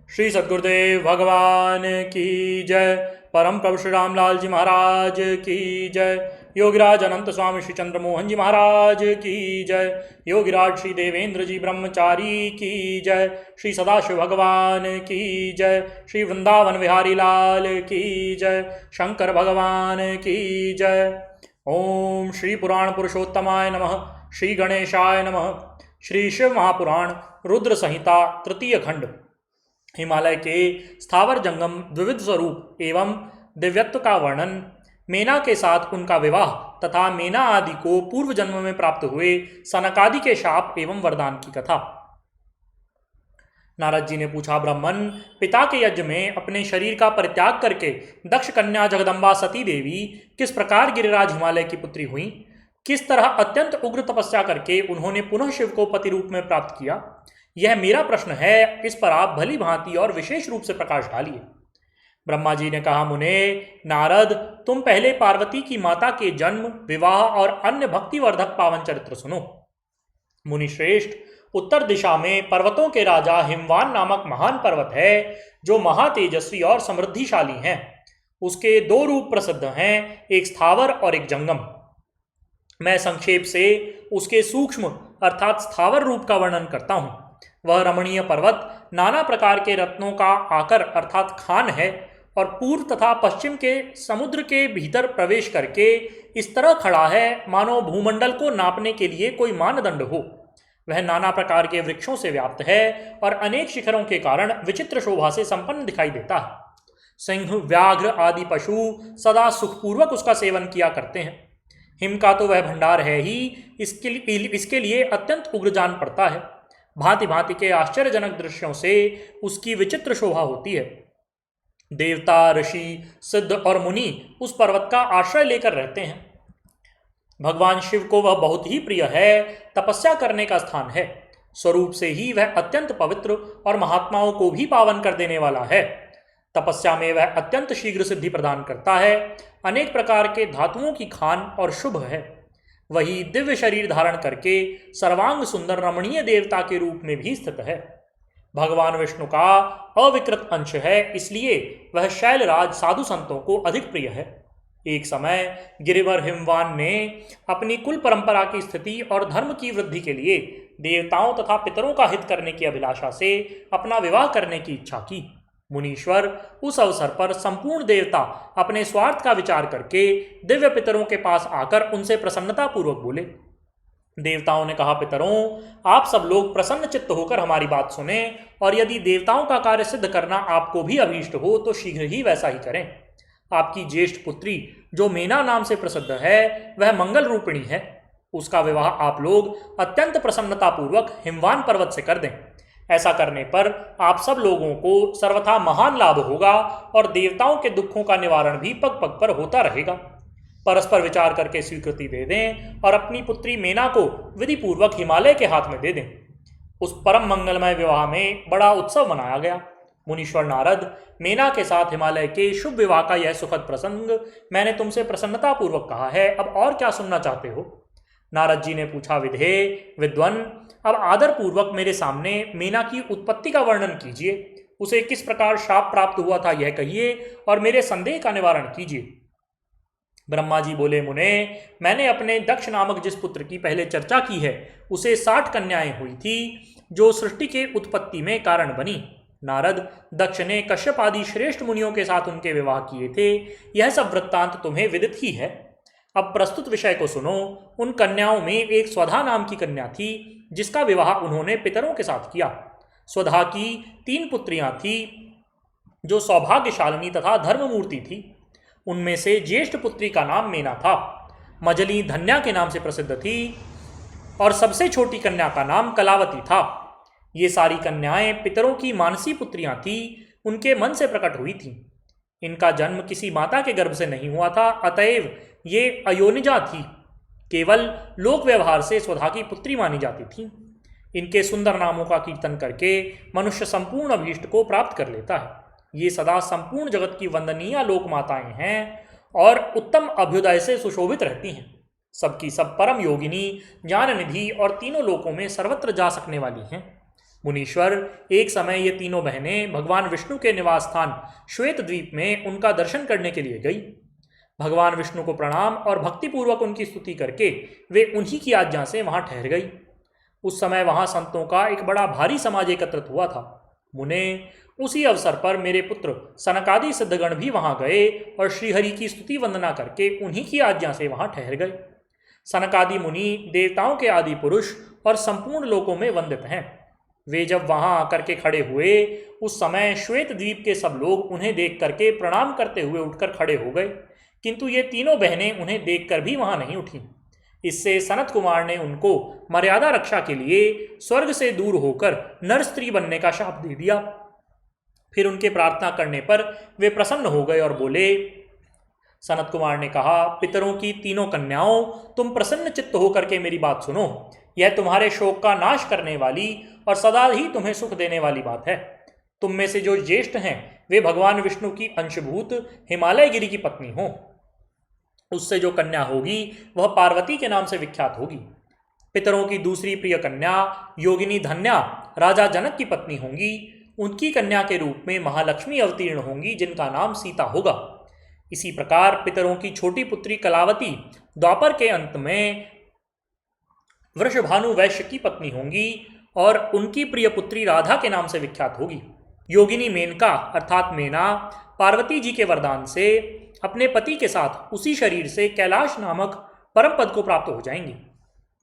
श्री सद्गुरुदेव भगवान की जय। परम प्रभु श्री रामलाल जी महाराज की जय। योगिराज अनंत स्वामी श्री चंद्रमोहन जी महाराज की जय। योगिराज श्री देवेंद्र जी ब्रह्मचारी की जय। श्री सदाशिव भगवान की जय। श्री वृंदावन विहारी लाल की जय। शंकर भगवान की जय। ओम श्री पुराण पुरुषोत्तमाय नमः। श्री गणेशाय नमः। श्री शिव महापुराण रुद्र संहिता तृतीय खंड। हिमालय के स्थावर जंगम द्विविध स्वरूप एवं दिव्यत्व का वर्णन, मेना के साथ उनका विवाह तथा मेना आदि को पूर्व जन्म में प्राप्त हुए सनकादि के शाप एवं वरदान की कथा। नारद जी ने पूछा, ब्राह्मण, पिता के यज्ञ में अपने शरीर का परित्याग करके दक्ष कन्या जगदम्बा सती देवी किस प्रकार गिरिराज हिमालय की पुत्री हुई? किस तरह अत्यंत उग्र तपस्या करके उन्होंने पुनः शिव को पति रूप में प्राप्त किया? यह मेरा प्रश्न है, इस पर आप भली भांति और विशेष रूप से प्रकाश डालिए। ब्रह्मा जी ने कहा, मुने नारद, तुम पहले पार्वती की माता के जन्म, विवाह और अन्य भक्तिवर्धक पावन चरित्र सुनो। मुनि श्रेष्ठ, उत्तर दिशा में पर्वतों के राजा हिमवान नामक महान पर्वत है, जो महातेजस्वी और समृद्धिशाली हैं। उसके दो रूप प्रसिद्ध हैं, एक स्थावर और एक जंगम। मैं संक्षेप से उसके सूक्ष्म अर्थात स्थावर रूप का वर्णन करता हूं। वह रमणीय पर्वत नाना प्रकार के रत्नों का आकर अर्थात खान है और पूर्व तथा पश्चिम के समुद्र के भीतर प्रवेश करके इस तरह खड़ा है मानो भूमंडल को नापने के लिए कोई मानदंड हो। वह नाना प्रकार के वृक्षों से व्याप्त है और अनेक शिखरों के कारण विचित्र शोभा से संपन्न दिखाई देता है। सिंह, व्याघ्र आदि पशु सदा सुखपूर्वक उसका सेवन किया करते हैं। हिम का तो वह भंडार है ही, इसके लिए अत्यंत उग्र जान पड़ता है। भांति भांति के आश्चर्यजनक दृश्यों से उसकी विचित्र शोभा होती है। देवता, ऋषि, सिद्ध और मुनि उस पर्वत का आश्रय लेकर रहते हैं। भगवान शिव को वह बहुत ही प्रिय है, तपस्या करने का स्थान है। स्वरूप से ही वह अत्यंत पवित्र और महात्माओं को भी पावन कर देने वाला है। तपस्या में वह अत्यंत शीघ्र सिद्धि प्रदान करता है। अनेक प्रकार के धातुओं की खान और शुभ है। वही दिव्य शरीर धारण करके सर्वांग सुंदर रमणीय देवता के रूप में भी स्थित है। भगवान विष्णु का अविकृत अंश है, इसलिए वह शैलराज साधु संतों को अधिक प्रिय है। एक समय गिरिवर हिमवान ने अपनी कुल परंपरा की स्थिति और धर्म की वृद्धि के लिए देवताओं तथा पितरों का हित करने की अभिलाषा से अपना विवाह करने की इच्छा की। मुनीश्वर उस अवसर पर संपूर्ण देवता अपने स्वार्थ का विचार करके दिव्य पितरों के पास आकर उनसे प्रसन्नता पूर्वक बोले। देवताओं ने कहा, पितरों, आप सब लोग प्रसन्न चित्त होकर हमारी बात सुने और यदि देवताओं का कार्य सिद्ध करना आपको भी अभीष्ट हो तो शीघ्र ही वैसा ही करें। आपकी ज्येष्ठ पुत्री जो मेना नाम से प्रसिद्ध है, वह मंगल रूपिणी है। उसका विवाह आप लोग अत्यंत प्रसन्नता पूर्वक हिमवान पर्वत से कर दें। ऐसा करने पर आप सब लोगों को सर्वथा महान लाभ होगा और देवताओं के दुखों का निवारण भी पग पग पर होता रहेगा। परस्पर विचार करके स्वीकृति दे दें और अपनी पुत्री मेना को विधि पूर्वक हिमालय के हाथ में दे दें। उस परम मंगलमय विवाह में बड़ा उत्सव मनाया गया। मुनीश्वर नारद, मेना के साथ हिमालय के शुभ विवाह का यह सुखद प्रसंग मैंने तुमसे प्रसन्नता पूर्वक कहा है, अब और क्या सुनना चाहते हो? नारद जी ने पूछा, विद्वन, अब आदर पूर्वक मेरे सामने मेना की उत्पत्ति का वर्णन कीजिए। उसे किस प्रकार शाप प्राप्त हुआ था यह कहिए और मेरे संदेह का निवारण कीजिए। ब्रह्मा जी बोले, मुने, मैंने अपने दक्ष नामक जिस पुत्र की पहले चर्चा की है, उसे 60 कन्याएं हुई थी जो सृष्टि के उत्पत्ति में कारण बनी। नारद, दक्ष ने कश्यप आदि श्रेष्ठ मुनियों के साथ उनके विवाह किए थे। यह सब वृत्तांत तुम्हें विदित ही है। अब प्रस्तुत विषय को सुनो। उन कन्याओं में एक स्वधा नाम की कन्या थी, जिसका विवाह उन्होंने पितरों के साथ किया। स्वधा की 3 पुत्रियां थी, जो सौभाग्यशालिनी तथा धर्ममूर्ति थी। उनमें से ज्येष्ठ पुत्री का नाम मेना था। मजली धन्या के नाम से प्रसिद्ध थी और सबसे छोटी कन्या का नाम कलावती था। ये सारी कन्याएं पितरों की मानसी पुत्रियां थी, उनके मन से प्रकट हुई थीं। इनका जन्म किसी माता के गर्भ से नहीं हुआ था, अतएव ये अयोनिजा थी। केवल लोक व्यवहार से स्वधा की पुत्री मानी जाती थी। इनके सुंदर नामों का कीर्तन करके मनुष्य संपूर्ण अभीष्ट को प्राप्त कर लेता है। ये सदा संपूर्ण जगत की वंदनीय लोक माताएं हैं और उत्तम अभ्युदय से सुशोभित रहती हैं। सबकी सब परम योगिनी, ज्ञान निधि और तीनों लोकों में सर्वत्र जा सकने वाली हैं। मुनीश्वर, एक समय ये तीनों बहनें भगवान विष्णु के निवास स्थान श्वेत द्वीप में उनका दर्शन करने के लिए गई। भगवान विष्णु को प्रणाम और भक्तिपूर्वक उनकी स्तुति करके वे उन्हीं की आज्ञा से वहां ठहर गई। उस समय वहां संतों का एक बड़ा भारी समाज एकत्रित हुआ था। मुने, उसी अवसर पर मेरे पुत्र सनकादि सिद्धगण भी वहां गए और श्रीहरि की स्तुति वंदना करके उन्हीं की आज्ञा से वहां ठहर गए। सनकादि मुनि देवताओं के आदि पुरुष और संपूर्ण लोकों में वंदित हैं। वे जब वहां आकर के खड़े हुए उस समय श्वेत द्वीप के सब लोग उन्हें देख करके प्रणाम करते हुए उठकर खड़े हो गए, किंतु ये तीनों बहनें उन्हें देखकर भी वहां नहीं उठीं। इससे सनत कुमार ने उनको मर्यादा रक्षा के लिए स्वर्ग से दूर होकर नर स्त्री बनने का शाप दे दिया। फिर उनके प्रार्थना करने पर वे प्रसन्न हो गए और बोले। सनत कुमार ने कहा, पितरों की तीनों कन्याओं, तुम प्रसन्न चित्त होकर के मेरी बात सुनो। यह तुम्हारे शोक का नाश करने वाली और सदा ही तुम्हें सुख देने वाली बात है। तुम में से जो ज्येष्ठ हैं वे भगवान विष्णु की अंशभूत हिमालय गिरी की पत्नी हो। उससे जो कन्या होगी वह पार्वती के नाम से विख्यात होगी। पितरों की दूसरी प्रिय कन्या योगिनी धन्या राजा जनक की पत्नी होंगी। उनकी कन्या के रूप में महालक्ष्मी अवतीर्ण होंगी, जिनका नाम सीता होगा। इसी प्रकार पितरों की छोटी पुत्री कलावती द्वापर के अंत में वृषभानु वैश्य की पत्नी होंगी और उनकी प्रिय पुत्री राधा के नाम से विख्यात होगी। योगिनी मेनका अर्थात मेना पार्वती जी के वरदान से अपने पति के साथ उसी शरीर से कैलाश नामक परम पद को प्राप्त हो जाएंगी।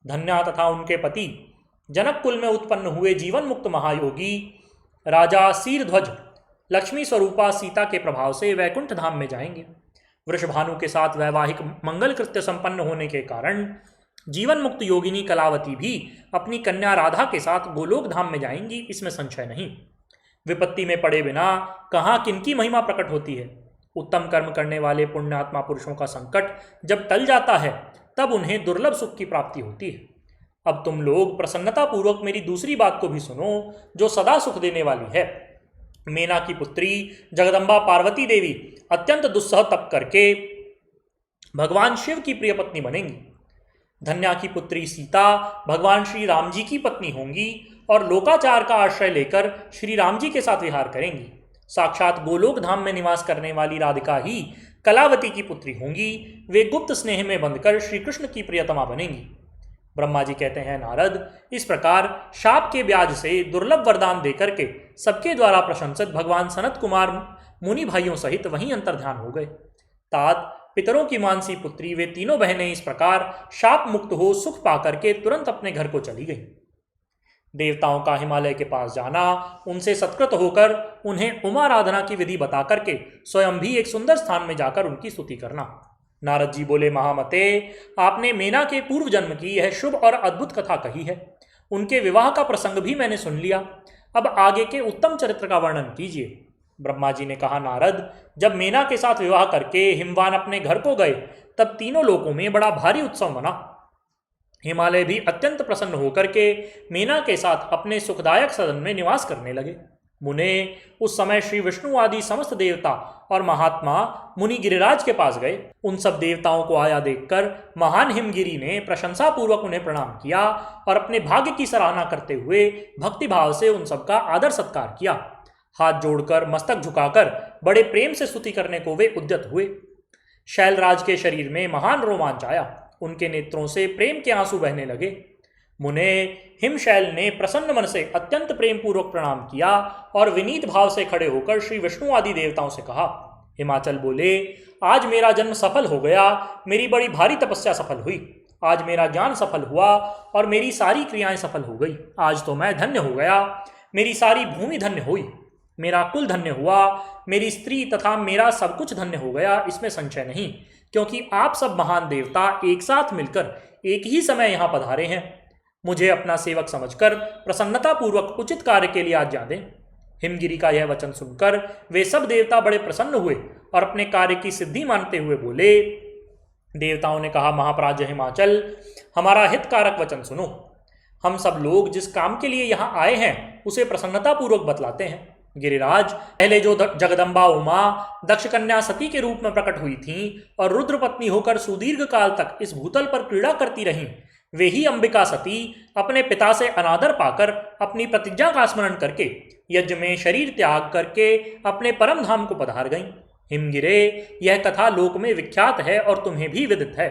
धन्या तथा उनके पति जनक कुल में उत्पन्न हुए जीवन मुक्त महायोगी राजा शीरध्वज लक्ष्मी स्वरूपा सीता के प्रभाव से वैकुंठ धाम में जाएंगे। वृषभानु के साथ वैवाहिक मंगल कृत्य संपन्न होने के कारण जीवन मुक्त योगिनी कलावती भी अपनी कन्या राधा के साथ गोलोक धाम में जाएंगी, इसमें संशय नहीं। विपत्ति में पड़े बिना कहाँ किनकी महिमा प्रकट होती है। उत्तम कर्म करने वाले पुण्यात्मा पुरुषों का संकट जब टल जाता है तब उन्हें दुर्लभ सुख की प्राप्ति होती है। अब तुम लोग प्रसन्नतापूर्वक मेरी दूसरी बात को भी सुनो, जो सदा सुख देने वाली है। मेना की पुत्री जगदम्बा पार्वती देवी अत्यंत दुस्सह तप करके भगवान शिव की प्रिय पत्नी बनेंगी। धन्या की पुत्री सीता भगवान श्री राम जी की पत्नी होंगी और लोकाचार का आश्रय लेकर श्री राम जी के साथ विहार करेंगी। साक्षात गोलोक धाम में निवास करने वाली राधिका ही कलावती की पुत्री होंगी। वे गुप्त स्नेह में बंधकर श्री कृष्ण की प्रियतमा बनेंगी। ब्रह्मा जी कहते हैं, नारद, इस प्रकार शाप के ब्याज से दुर्लभ वरदान देकर के सबके द्वारा प्रशंसित भगवान सनत कुमार मुनि भाइयों सहित वहीं अंतर्ध्यान हो गए। तात पितरों की मानसी पुत्री वे तीनों बहनें इस प्रकार शाप मुक्त हो सुख पाकर के तुरंत अपने घर को चली गईं। देवताओं का हिमालय के पास जाना, उनसे सत्कृत होकर उन्हें उमाराधना की विधि बता करके स्वयं भी एक सुंदर स्थान में जाकर उनकी स्तुति करना। नारद जी बोले, महामते, आपने मेना के पूर्व जन्म की यह शुभ और अद्भुत कथा कही है। उनके विवाह का प्रसंग भी मैंने सुन लिया। अब आगे के उत्तम चरित्र का वर्णन कीजिए। ब्रह्मा जी ने कहा, नारद, जब मेना के साथ विवाह करके हिमवान अपने घर को गए तब तीनों लोकों में बड़ा भारी उत्सव मना। हिमालय भी अत्यंत प्रसन्न होकर के मेना के साथ अपने सुखदायक सदन में निवास करने लगे। मुने, उस समय श्री विष्णु आदि समस्त देवता और महात्मा मुनि गिरिराज के पास गए। उन सब देवताओं को आया देखकर महान हिमगिरी ने प्रशंसा पूर्वक उन्हें प्रणाम किया और अपने भाग्य की सराहना करते हुए भक्तिभाव से उन सबका आदर सत्कार किया। हाथ जोड़कर मस्तक झुकाकर बड़े प्रेम से स्तुति करने को वे उद्यत हुए। शैलराज के शरीर में महान रोमांच आया। उनके नेत्रों से प्रेम के आंसू बहने लगे। मुने, हिमशैल ने प्रसन्न मन से अत्यंत प्रेम पूर्वक प्रणाम किया और विनीत भाव से खड़े होकर श्री विष्णु आदि देवताओं से कहा। हिमाचल बोले, आज मेरा जन्म सफल हो गया। मेरी बड़ी भारी तपस्या सफल हुई। आज मेरा ज्ञान सफल हुआ और मेरी सारी क्रियाएं सफल हो गई। आज तो मैं धन्य हो गया। मेरी सारी भूमि धन्य हुई। मेरा कुल धन्य हुआ। मेरी स्त्री तथा मेरा सब कुछ धन्य हो गया, इसमें संशय नहीं, क्योंकि आप सब महान देवता एक साथ मिलकर एक ही समय यहाँ पधारे हैं। मुझे अपना सेवक समझकर प्रसन्नतापूर्वक उचित कार्य के लिए आज्ञा दें। हिमगिरी का यह वचन सुनकर वे सब देवता बड़े प्रसन्न हुए और अपने कार्य की सिद्धि मानते हुए बोले। देवताओं ने कहा, महाप्राज्य हिमाचल, हमारा हितकारक वचन सुनो। हम सब लोग जिस काम के लिए यहाँ आए हैं उसे प्रसन्नतापूर्वक बतलाते हैं। गिरिराज, पहले जो जगदम्बा उमा दक्ष कन्या सती के रूप में प्रकट हुई थीं और रुद्र पत्नी होकर सुदीर्घ काल तक इस भूतल पर क्रीड़ा करती रहीं, वे ही अंबिका सती अपने पिता से अनादर पाकर अपनी प्रतिज्ञा का स्मरण करके यज्ञ में शरीर त्याग करके अपने परम धाम को पधार गईं। हिमगिरे, यह कथा लोक में विख्यात है और तुम्हें भी विदित है।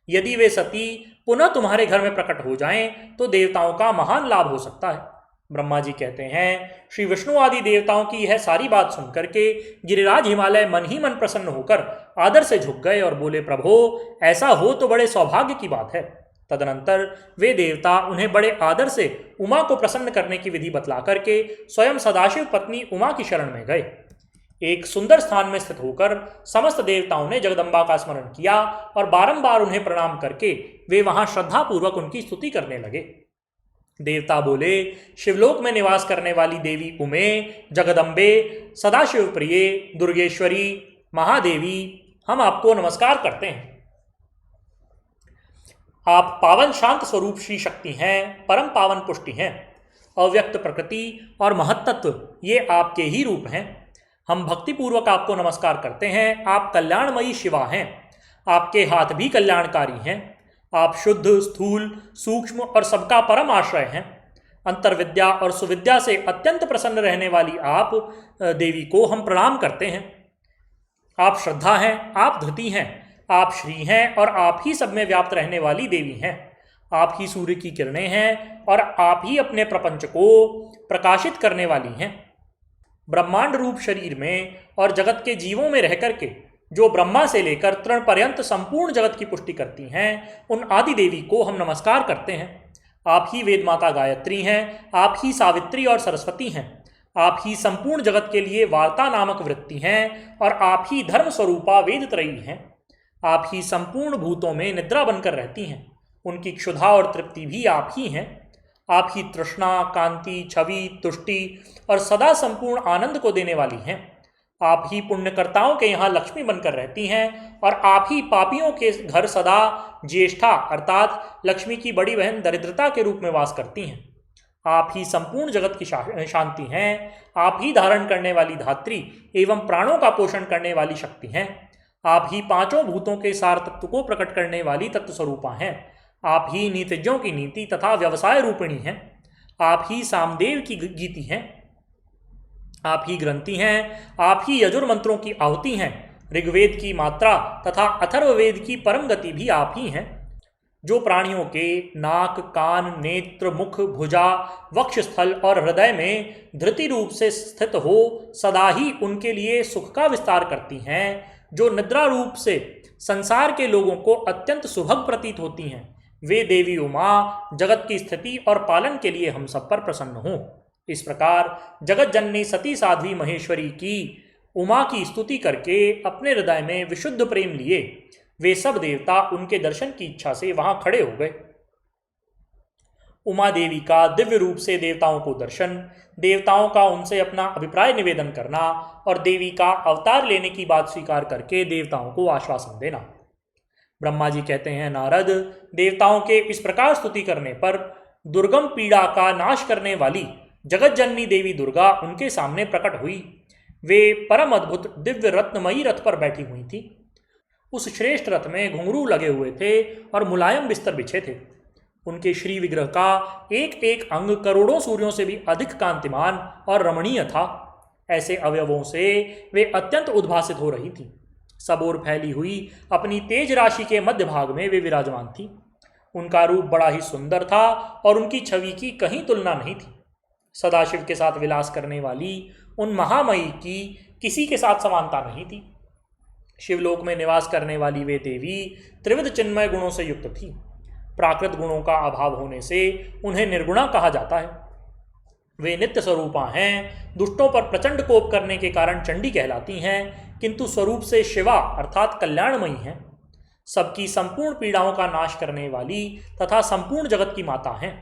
यदि वे सती पुनः तुम्हारे घर में प्रकट हो जाएं तो देवताओं का महान लाभ हो सकता है। ब्रह्मा जी कहते हैं, श्री विष्णु आदि देवताओं की यह सारी बात सुनकर के गिरिराज हिमालय मन ही मन प्रसन्न होकर आदर से झुक गए और बोले, प्रभो ऐसा हो तो बड़े सौभाग्य की बात है। तदनंतर वे देवता उन्हें बड़े आदर से उमा को प्रसन्न करने की विधि बतला करके स्वयं सदाशिव पत्नी उमा की शरण में गए। एक सुंदर स्थान में स्थित होकर समस्त देवताओं ने जगदम्बा का स्मरण किया और बारंबार उन्हें प्रणाम करके वे वहां श्रद्धापूर्वक उनकी स्तुति करने लगे। देवता बोले, शिवलोक में निवास करने वाली देवी उमे, जगदम्बे, सदाशिव प्रिय, दुर्गेश्वरी, महादेवी, हम आपको नमस्कार करते हैं। आप पावन शांत स्वरूप श्री शक्ति हैं, परम पावन पुष्टि हैं। अव्यक्त प्रकृति और महत्तत्व ये आपके ही रूप हैं। हम भक्तिपूर्वक आपको नमस्कार करते हैं। आप कल्याणमयी शिवा हैं। आपके हाथ भी कल्याणकारी हैं। आप शुद्ध, स्थूल, सूक्ष्म और सबका परम आश्रय हैं। अंतर्विद्या और सुविद्या से अत्यंत प्रसन्न रहने वाली आप देवी को हम प्रणाम करते हैं। आप श्रद्धा हैं, आप धृति हैं, आप श्री हैं और आप ही सब में व्याप्त रहने वाली देवी हैं। आप ही सूर्य की किरणें हैं और आप ही अपने प्रपंच को प्रकाशित करने वाली हैं। ब्रह्मांड रूप शरीर में और जगत के जीवों में रह करके जो ब्रह्मा से लेकर तृण पर्यंत संपूर्ण जगत की पुष्टि करती हैं, उन आदि देवी को हम नमस्कार करते हैं। आप ही वेद माता गायत्री हैं, आप ही सावित्री और सरस्वती हैं। आप ही संपूर्ण जगत के लिए वार्ता नामक वृत्ति हैं और आप ही धर्म स्वरूपा वेद त्रयी हैं। आप ही संपूर्ण भूतों में निद्रा बनकर रहती हैं। उनकी क्षुधा और तृप्ति भी आप ही हैं। आप ही तृष्णा, कांति, छवि, तुष्टि और सदा संपूर्ण आनंद को देने वाली हैं। आप ही पुण्यकर्ताओं के यहाँ लक्ष्मी बनकर रहती हैं और आप ही पापियों के घर सदा ज्येष्ठा अर्थात लक्ष्मी की बड़ी बहन दरिद्रता के रूप में वास करती हैं। आप ही संपूर्ण जगत की शांति हैं। आप ही धारण करने वाली धात्री एवं प्राणों का पोषण करने वाली शक्ति हैं। आप ही पांचों भूतों के सार तत्व को प्रकट करने वाली तत्व स्वरूपा हैं। आप ही नीतिज्ञों की नीति तथा व्यवसाय रूपिणी हैं। आप ही सामदेव की गीति हैं। आप ही ग्रंथि हैं। आप ही यजुर मंत्रों की आहुति हैं। ऋग्वेद की मात्रा तथा अथर्ववेद की परम गति भी आप ही हैं। जो प्राणियों के नाक, कान, नेत्र, मुख, भुजा, वक्षस्थल और हृदय में धृति रूप से स्थित हो सदा ही उनके लिए सुख का विस्तार करती हैं, जो निद्रा रूप से संसार के लोगों को अत्यंत सुभग प्रतीत होती हैं, वे देवी उमा जगत की स्थिति और पालन के लिए हम सब पर प्रसन्न हों। इस प्रकार जगत जननी सती साध्वी महेश्वरी की उमा की स्तुति करके अपने हृदय में विशुद्ध प्रेम लिए वे सब देवता उनके दर्शन की इच्छा से वहां खड़े हो गए। उमा देवी का दिव्य रूप से देवताओं को दर्शन, देवताओं का उनसे अपना अभिप्राय निवेदन करना और देवी का अवतार लेने की बात स्वीकार करके देवताओं को आश्वासन देना। ब्रह्मा जी कहते हैं, नारद, देवताओं के इस प्रकार स्तुति करने पर दुर्गम पीड़ा का नाश करने वाली जगत जननी देवी दुर्गा उनके सामने प्रकट हुई। वे परम अद्भुत दिव्य रत्नमयी रथ पर बैठी हुई थी। उस श्रेष्ठ रथ में घुंघरू लगे हुए थे और मुलायम बिस्तर बिछे थे। उनके श्री विग्रह का एक एक अंग करोड़ों सूर्यों से भी अधिक कांतिमान और रमणीय था। ऐसे अवयवों से वे अत्यंत उद्भासित हो रही थी। सब ओर फैली हुई अपनी तेज राशि के मध्य भाग में वे विराजमान थी। उनका रूप बड़ा ही सुंदर था और उनकी छवि की कहीं तुलना नहीं थी। सदाशिव के साथ विलास करने वाली उन महामयी की किसी के साथ समानता नहीं थी। शिवलोक में निवास करने वाली वे देवी त्रिविध चिन्मय गुणों से युक्त थी। प्राकृत गुणों का अभाव होने से उन्हें निर्गुणा कहा जाता है। वे नित्य स्वरूपा हैं। दुष्टों पर प्रचंड कोप करने के कारण चंडी कहलाती हैं, किंतु स्वरूप से शिवा अर्थात कल्याणमयी हैं। सबकी संपूर्ण पीड़ाओं का नाश करने वाली तथा संपूर्ण जगत की माता हैं।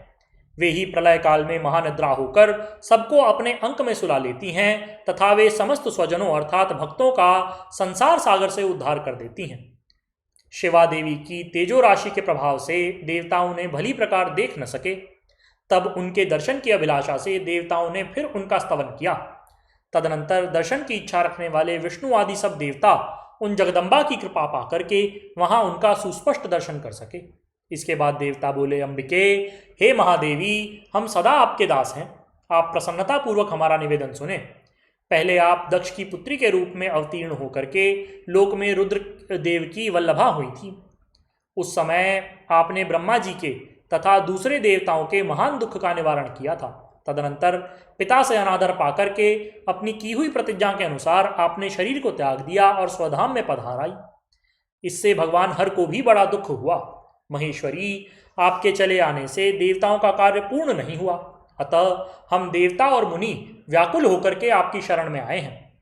वे ही प्रलय काल में महानिद्रा होकर सबको अपने अंक में सुला लेती हैं तथा वे समस्त स्वजनों अर्थात भक्तों का संसार सागर से उद्धार कर देती हैं। शिवा देवी की तेजो राशि के प्रभाव से देवता उन्हें भली प्रकार देख न सके। तब उनके दर्शन की अभिलाषा से देवताओं ने फिर उनका स्तवन किया। तदनंतर दर्शन की इच्छा रखने वाले विष्णु आदि सब देवता उन जगदम्बा की कृपा पा करके वहां उनका सुस्पष्ट दर्शन कर सके। इसके बाद देवता बोले, अंबिके, हे महादेवी, हम सदा आपके दास हैं। आप प्रसन्नतापूर्वक हमारा निवेदन सुने। पहले आप दक्ष की पुत्री के रूप में अवतीर्ण होकर के लोक में रुद्र देव की वल्लभा हुई थी। उस समय आपने ब्रह्मा जी के तथा दूसरे देवताओं के महान दुख का निवारण किया था। तदनंतर पिता से अनादर पाकर के अपनी की हुई प्रतिज्ञा के अनुसार आपने शरीर को त्याग दिया और स्वधाम में पधाराई। इससे भगवान हर को भी बड़ा दुख हुआ। महेश्वरी, आपके चले आने से देवताओं का कार्य पूर्ण नहीं हुआ, अतः हम देवता और मुनि व्याकुल होकर के आपकी शरण में आए हैं।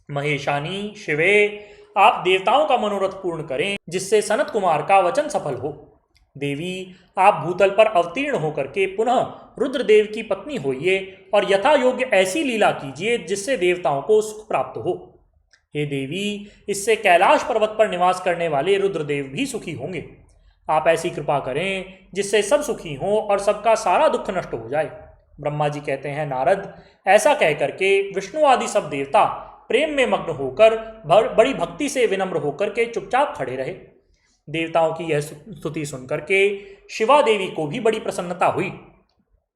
महेशानी, शिवे, आप देवताओं का मनोरथ पूर्ण करें, जिससे सनत कुमार का वचन सफल हो। देवी, आप भूतल पर अवतीर्ण होकर के पुनः रुद्रदेव की पत्नी होइए और यथा योग्य ऐसी लीला कीजिए जिससे देवताओं को सुख प्राप्त हो। हे देवी, इससे कैलाश पर्वत पर निवास करने वाले रुद्रदेव भी सुखी होंगे। आप ऐसी कृपा करें जिससे सब सुखी हों और सबका सारा दुख नष्ट हो जाए। ब्रह्मा जी कहते हैं, नारद, ऐसा कह करके विष्णु आदि सब देवता प्रेम में मग्न होकर बड़ी भक्ति से विनम्र होकर के चुपचाप खड़े रहे। देवताओं की यह स्तुति सुनकर के शिवा देवी को भी बड़ी प्रसन्नता हुई।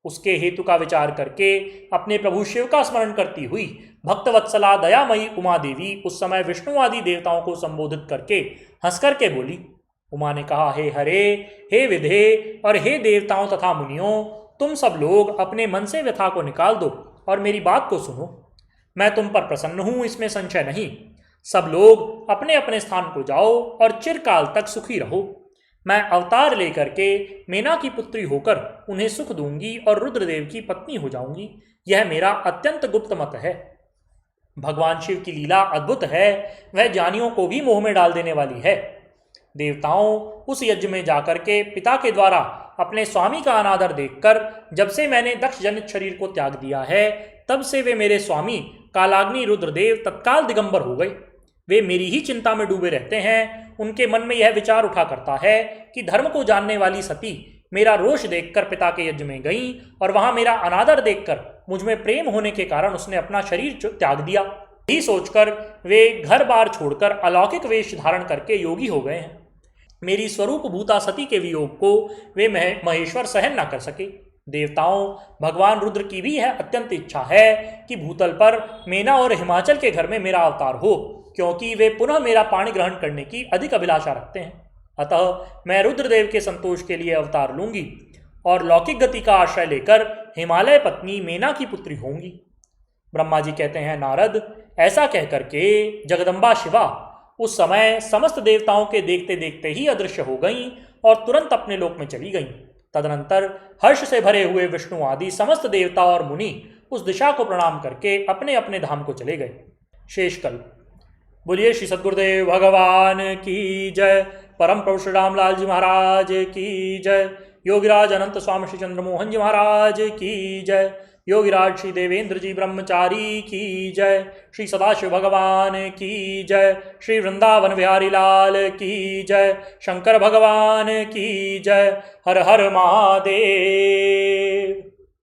उसके हेतु का विचार करके अपने प्रभु शिव का स्मरण करती हुई भक्तवत्सला दयामयी उमा देवी उस समय विष्णु आदि देवताओं को संबोधित करके हंस करके बोली। उमा ने कहा, हे हरे, हे विधे और हे देवताओं तथा मुनियों, तुम सब लोग अपने मन से व्यथा को निकाल दो और मेरी बात को सुनो। मैं तुम पर प्रसन्न हूं, इसमें संशय नहीं। सब लोग अपने अपने स्थान को जाओ और चिरकाल तक सुखी रहो। मैं अवतार लेकर के मेना की पुत्री होकर उन्हें सुख दूंगी और रुद्रदेव की पत्नी हो जाऊंगी। यह मेरा अत्यंत गुप्त मत है। भगवान शिव की लीला अद्भुत है, वह ज्ञानियों को भी मोह में डाल देने वाली है। देवताओं, उस यज्ञ में जाकर के पिता के द्वारा अपने स्वामी का अनादर देखकर जब से मैंने दक्ष जनित शरीर को त्याग दिया है, तब से वे मेरे स्वामी कालाग्नि रुद्रदेव तत्काल दिगंबर हो गए। वे मेरी ही चिंता में डूबे रहते हैं। उनके मन में यह विचार उठा करता है कि धर्म को जानने वाली सती मेरा रोष देखकर पिता के यज्ञ में गई और वहां मेरा अनादर देखकर मुझ में प्रेम होने के कारण उसने अपना शरीर त्याग दिया। यही सोचकर वे घर बार छोड़कर अलौकिक वेश धारण करके योगी हो गए हैं। मेरी स्वरूप भूता सती के वियोग को वे महेश्वर सहन न कर सके। देवताओं, भगवान रुद्र की भी यह अत्यंत इच्छा है कि भूतल पर मेना और हिमाचल के घर में मेरा अवतार हो, क्योंकि वे पुनः मेरा पाणी ग्रहण करने की अधिक अभिलाषा रखते हैं। अतः मैं रुद्रदेव के संतोष के लिए अवतार लूंगी और लौकिक गति का आश्रय लेकर हिमालय पत्नी मेना की पुत्री होंगी। ब्रह्मा जी कहते हैं, नारद, ऐसा कह करके जगदम्बा शिवा उस समय समस्त देवताओं के देखते देखते ही अदृश्य हो गईं और तुरंत अपने लोक में चली गईं। तदनंतर हर्ष से भरे हुए विष्णु आदि समस्त देवता और मुनि उस दिशा को प्रणाम करके अपने अपने धाम को चले गए। शेषकल्प। बोलिए श्री सद्गुरुदेव भगवान की जय। परम प्रभु श्री रामलाल जी महाराज की जय। योगिराज अनंत स्वामी श्री चंद्रमोहन जी महाराज की जय। योगिराज श्री देवेंद्र जी ब्रह्मचारी की जय। श्री सदाशिव भगवान की जय। श्री वृंदावन बिहारी लाल की जय। शंकर भगवान की जय। हर हर महादेव।